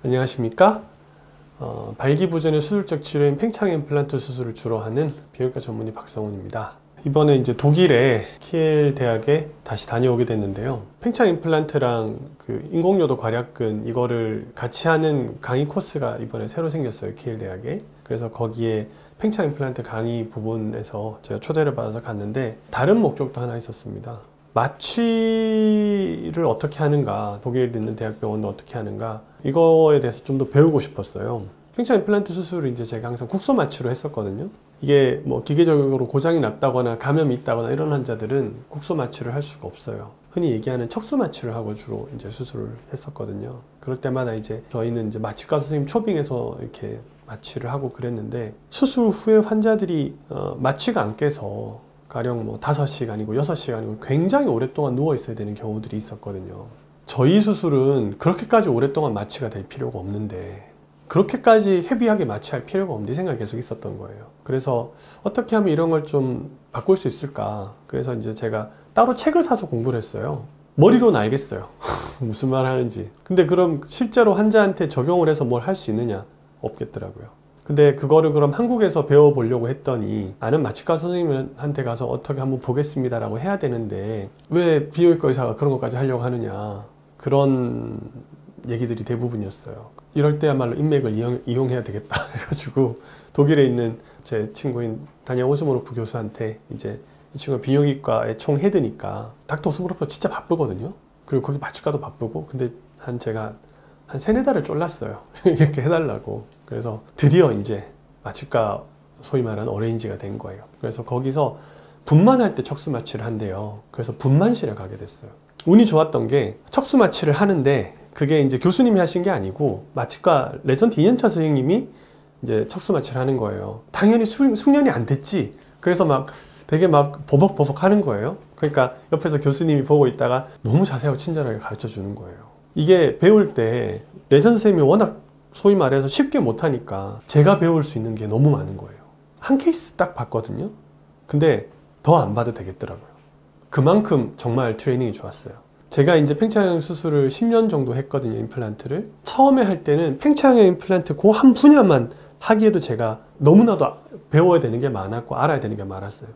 안녕하십니까? 발기부전의 수술적 치료인 팽창 임플란트 수술을 주로 하는 비형외과 전문의 박성훈입니다. 이번에 이제 독일의 키엘 대학에 다시 다녀오게 됐는데요. 팽창 임플란트랑 그 인공요도 괄약근 이거를 같이 하는 강의 코스가 이번에 새로 생겼어요. 키엘 대학에. 그래서 거기에 팽창 임플란트 강의 부분에서 제가 초대를 받아서 갔는데 다른 목적도 하나 있었습니다. 마취를 어떻게 하는가, 독일에 있는 대학병원도 어떻게 하는가, 이거에 대해서 좀 더 배우고 싶었어요. 팽창 임플란트 수술을 이제 제가 항상 국소 마취로 했었거든요. 이게 뭐 기계적으로 고장이 났다거나 감염이 있다거나 이런 환자들은 국소 마취를 할 수가 없어요. 흔히 얘기하는 척수 마취를 하고 주로 이제 수술을 했었거든요. 그럴 때마다 이제 저희는 이제 마취과 선생님 초빙해서 이렇게 마취를 하고 그랬는데, 수술 후에 환자들이 마취가 안 깨서 가령 뭐 5시간이고 6시간이고 굉장히 오랫동안 누워 있어야 되는 경우들이 있었거든요. 저희 수술은 그렇게까지 오랫동안 마취가 될 필요가 없는데, 그렇게까지 헤비하게 마취할 필요가 없는데 이 생각이 계속 있었던 거예요. 그래서 어떻게 하면 이런 걸 좀 바꿀 수 있을까. 그래서 이제 제가 따로 책을 사서 공부를 했어요. 머리로는 알겠어요. 무슨 말 하는지. 근데 그럼 실제로 환자한테 적용을 해서 뭘 할 수 있느냐? 없겠더라고요. 근데 그거를 그럼 한국에서 배워보려고 했더니, 아는 마취과 선생님한테 가서 어떻게 한번 보겠습니다 라고 해야 되는데 왜 비형외과 의사가 그런 것까지 하려고 하느냐, 그런 얘기들이 대부분이었어요. 이럴 때야말로 인맥을 이용해야 되겠다 해가지고 독일에 있는 제 친구인 다니엘 오스모로프 교수한테, 이제 이 친구가 비형외과의 총 헤드니까, 닥터 오스모로프가 진짜 바쁘거든요. 그리고 거기 마취과도 바쁘고, 근데 제가 한 3-4달을 쫄랐어요. 이렇게 해달라고. 그래서 드디어 이제 마취과 소위 말하는 어레인지가 된 거예요. 그래서 거기서 분만할 때 척수 마취를 한대요. 그래서 분만실에 가게 됐어요. 운이 좋았던 게, 척수 마취를 하는데 그게 이제 교수님이 하신 게 아니고 마취과 레전트 2년차 선생님이 이제 척수 마취를 하는 거예요. 당연히 숙련이 안 됐지. 그래서 막 되게 막 버벅버벅 하는 거예요. 그러니까 옆에서 교수님이 보고 있다가 너무 자세하고 친절하게 가르쳐 주는 거예요. 이게 배울 때 레전트 선생님이 워낙 소위 말해서 쉽게 못하니까 제가 배울 수 있는 게 너무 많은 거예요. 한 케이스 딱 봤거든요. 근데 더 안 봐도 되겠더라고요. 그만큼 정말 트레이닝이 좋았어요. 제가 이제 팽창형 수술을 10년 정도 했거든요, 임플란트를. 처음에 할 때는 팽창형 임플란트 그 한 분야만 하기에도 제가 너무나도 배워야 되는 게 많았고 알아야 되는 게 많았어요.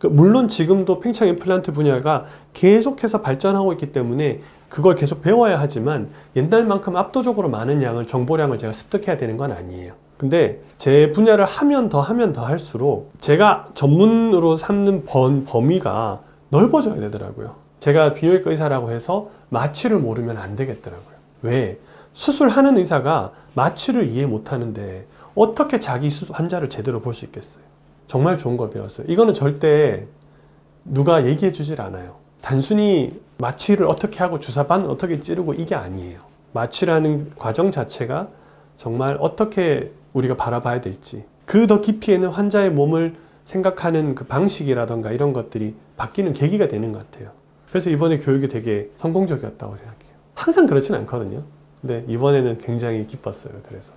물론 지금도 팽창 임플란트 분야가 계속해서 발전하고 있기 때문에 그걸 계속 배워야 하지만 옛날만큼 압도적으로 많은 정보량을 제가 습득해야 되는 건 아니에요. 근데 제 분야를 하면 더 할수록 제가 전문으로 삼는 범위가 넓어져야 되더라고요. 제가 비형외과 의사라고 해서 마취를 모르면 안 되겠더라고요. 왜? 수술하는 의사가 마취를 이해 못하는데 어떻게 자기 환자를 제대로 볼 수 있겠어요? 정말 좋은 걸 배웠어요. 이거는 절대 누가 얘기해 주질 않아요. 단순히 마취를 어떻게 하고 주사바늘 어떻게 찌르고 이게 아니에요. 마취라는 과정 자체가 정말 어떻게 우리가 바라봐야 될지, 그 더 깊이에는 환자의 몸을 생각하는 그 방식이라던가 이런 것들이 바뀌는 계기가 되는 것 같아요. 그래서 이번에 교육이 되게 성공적이었다고 생각해요. 항상 그렇진 않거든요. 근데 이번에는 굉장히 기뻤어요. 그래서